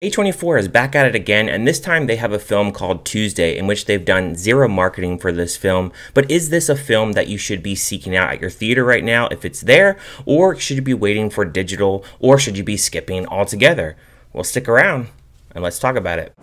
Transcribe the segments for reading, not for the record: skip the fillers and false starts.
A24 is back at it again, and this time they have a film called Tuesday in which they've done zero marketing for this film. But is this a film that you should be seeking out at your theater right now if it's there, or should you be waiting for digital, or should you be skipping altogether? Well, stick around and let's talk about it.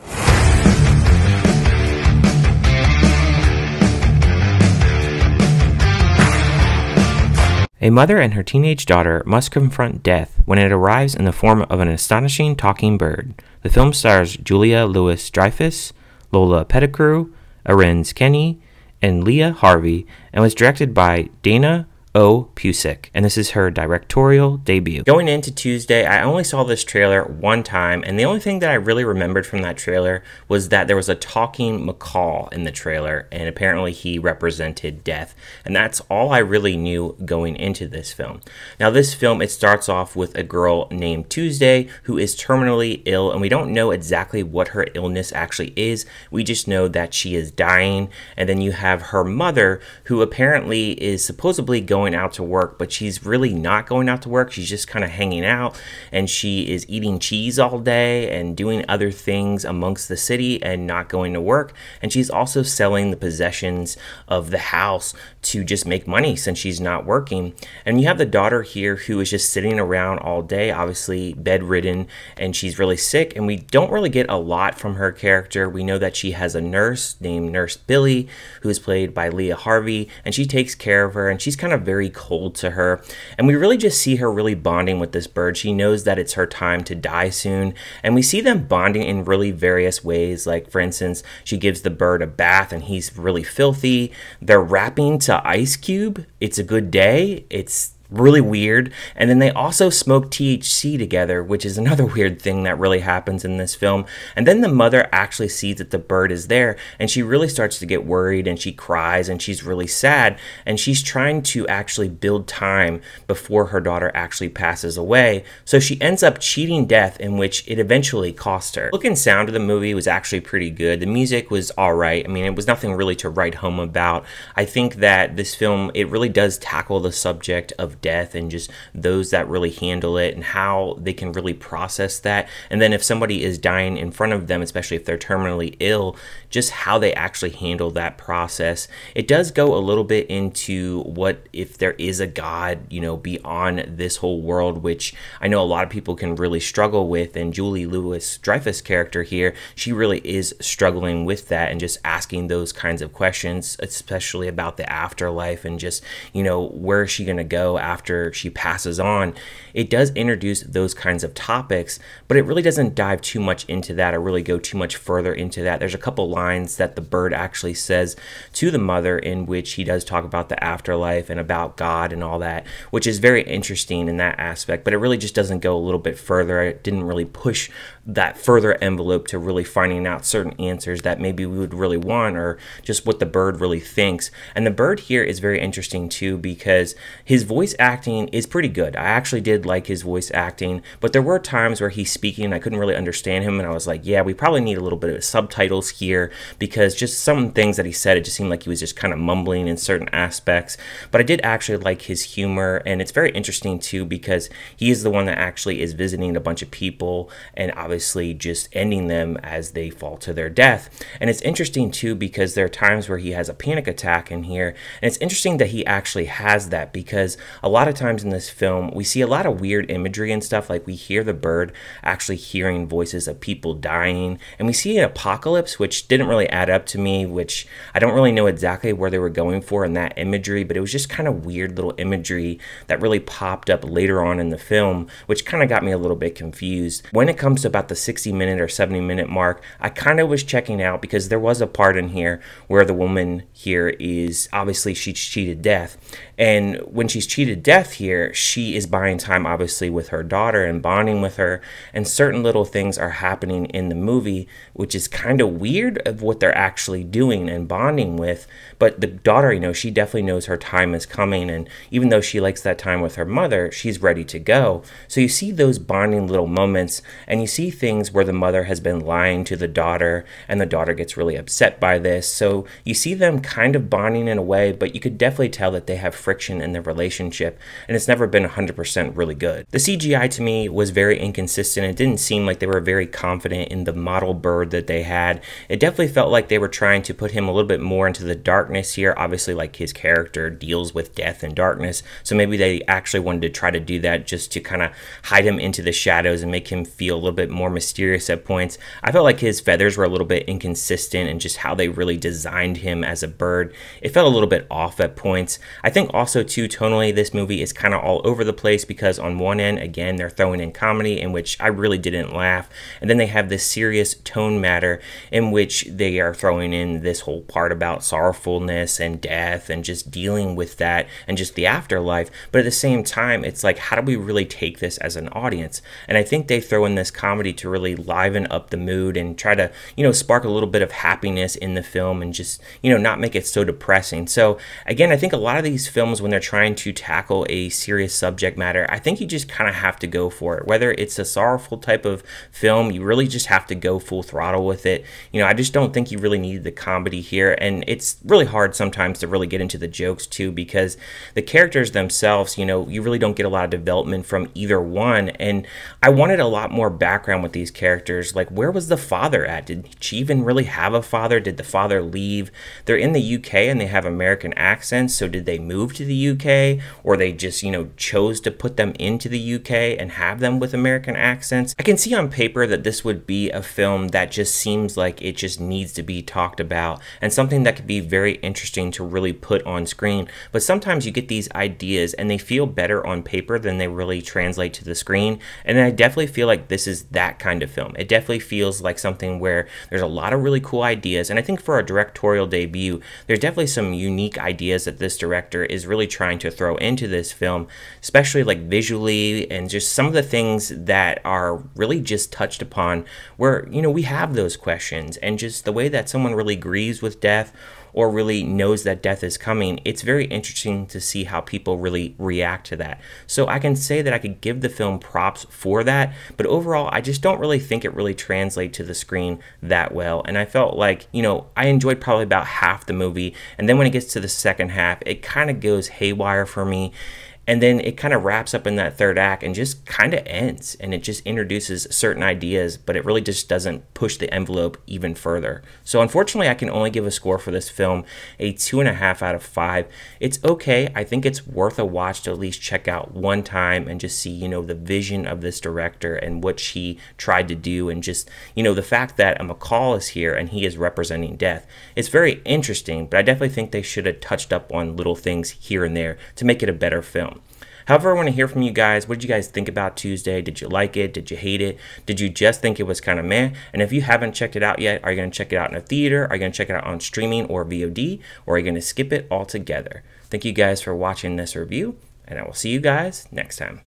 A mother and her teenage daughter must confront death when it arrives in the form of an astonishing talking bird. The film stars Julia Louis-Dreyfus, Lola Petticrew, Arinzé Kene, and Leah Harvey, and was directed by Daina, Pusić, and this is her directorial debut. Going into Tuesday, I only saw this trailer one time, and the only thing that I really remembered from that trailer was that there was a talking macaw in the trailer, and apparently he represented death, and that's all I really knew going into this film. Now this film, it starts off with a girl named Tuesday who is terminally ill, and we don't know exactly what her illness actually is. We just know that she is dying, and then you have her mother who apparently is supposedly going out to work, but she's really not going out to work. She's just kind of hanging out, and she is eating cheese all day and doing other things amongst the city and not going to work. And she's also selling the possessions of the house to just make money since she's not working. And you have the daughter here who is just sitting around all day, obviously bedridden, and she's really sick, and we don't really get a lot from her character. We know that she has a nurse named Nurse Billy who is played by Leah Harvey, and she takes care of her, and she's kind of very cold to her, and we really just see her really bonding with this bird. She knows that it's her time to die soon, and we see them bonding in really various ways. Like, for instance, she gives the bird a bath and he's really filthy. They're rapping to Ice Cube, "It's a Good Day." It's really weird. And then they also smoke THC together, which is another weird thing that really happens in this film. And then the mother actually sees that the bird is there, and she really starts to get worried, and she cries, and she's really sad, and she's trying to actually build time before her daughter actually passes away. So she ends up cheating death, in which it eventually cost her. Look and sound of the movie was actually pretty good. The music was alright. I mean, it was nothing really to write home about. I think that this film, it really does tackle the subject of death and just those that really handle it and how they can really process that. And then if somebody is dying in front of them, especially if they're terminally ill, just how they actually handle that process. It does go a little bit into what if there is a God, you know, beyond this whole world, which I know a lot of people can really struggle with. And Julie Louis-Dreyfus' character here, she really is struggling with that and just asking those kinds of questions, especially about the afterlife and just, you know, where is she going to go after she passes on. It does introduce those kinds of topics, but it really doesn't dive too much into that or really go too much further into that. There's a couple lines that the bird actually says to the mother in which he does talk about the afterlife and about God and all that, which is very interesting in that aspect, but it really just doesn't go a little bit further. It didn't really push that further envelope to really finding out certain answers that maybe we would really want, or just what the bird really thinks. And the bird here is very interesting too, because his voice acting is pretty good. I actually did like his voice acting, but there were times where he's speaking and I couldn't really understand him, and I was like, yeah, we probably need a little bit of subtitles here, because just some things that he said, it just seemed like he was just kind of mumbling in certain aspects. But I did actually like his humor, and it's very interesting too, because he is the one that actually is visiting a bunch of people and obviously just ending them as they fall to their death. And it's interesting too, because there are times where he has a panic attack in here, and it's interesting that he actually has that, because a lot of times in this film we see a lot of weird imagery and stuff. Like, we hear the bird actually hearing voices of people dying, and we see an apocalypse, which didn't really add up to me, which I don't really know exactly where they were going for in that imagery, but it was just kind of weird little imagery that really popped up later on in the film, which kind of got me a little bit confused. When it comes to about the 60-minute or 70-minute mark, I kind of was checking out, because there was a part in here where the woman here is obviously she's cheated death, and when she's cheated death here, she is buying time obviously with her daughter and bonding with her, and certain little things are happening in the movie which is kind of weird of what they're actually doing and bonding with. But the daughter, you know, she definitely knows her time is coming, and even though she likes that time with her mother, she's ready to go. So you see those bonding little moments, and you see things where the mother has been lying to the daughter, and the daughter gets really upset by this. So you see them kind of bonding in a way, but you could definitely tell that they have friction in their relationship, and it's never been 100% really good. The CGI to me was very inconsistent. It didn't seem like they were very confident in the model bird that they had. It definitely felt like they were trying to put him a little bit more into the darkness here. Obviously, like, his character deals with death and darkness, so maybe they actually wanted to try to do that just to kind of hide him into the shadows and make him feel a little bit more mysterious at points. I felt like his feathers were a little bit inconsistent, and just how they really designed him as a bird, it felt a little bit off at points. I think also too, tonally, this movie is kind of all over the place, because on one end, again, they're throwing in comedy, in which I really didn't laugh, and then they have this serious tone matter in which they are throwing in this whole part about sorrowfulness and death and just dealing with that and just the afterlife. But at the same time, it's like, how do we really take this as an audience? And I think they throw in this comedy to really liven up the mood and try to, spark a little bit of happiness in the film, and just, not make it so depressing. So again, I think a lot of these films, when they're trying to tackle a serious subject matter, I think you just kind of have to go for it. Whether it's a sorrowful type of film, you really just have to go full throttle with it. I just don't think you really needed the comedy here, and it's really hard sometimes to really get into the jokes too, because the characters themselves, you really don't get a lot of development from either one, and I wanted a lot more background with these characters. Like, where was the father at? Did she even really have a father? Did the father leave? They're in the UK and they have American accents, so did they move to the UK, or they just, chose to put them into the UK and have them with American accents? I can see on paper that this would be a film that just seems like it just needs to be talked about, and something that could be very interesting to really put on screen. But sometimes you get these ideas and they feel better on paper than they really translate to the screen, and I definitely feel like this is that kind of film. It definitely feels like something where there's a lot of really cool ideas, and I think for a directorial debut, there's definitely some unique ideas that this director is really trying to throw into this film, especially like visually, and just some of the things that are really just touched upon where, we have those questions, and just the way that someone really grieves with death, or really knows that death is coming. It's very interesting to see how people really react to that. So I can say that I could give the film props for that, but overall, I just don't really think it really translates to the screen that well. And I felt like, I enjoyed probably about half the movie, and then when it gets to the second half, it kind of goes haywire for me. And then it kind of wraps up in that third act and just kind of ends, and it just introduces certain ideas, but it really just doesn't push the envelope even further. So unfortunately, I can only give a score for this film a 2.5 out of 5. It's okay. I think it's worth a watch to at least check out one time and just see, the vision of this director and what she tried to do, and just, the fact that a macaw is here and he is representing death. It's very interesting, but I definitely think they should have touched up on little things here and there to make it a better film. However, I want to hear from you guys. What did you guys think about Tuesday? Did you like it? Did you hate it? Did you just think it was kind of meh? And if you haven't checked it out yet, are you going to check it out in a theater? Are you going to check it out on streaming or VOD? Or are you going to skip it altogether? Thank you guys for watching this review, and I will see you guys next time.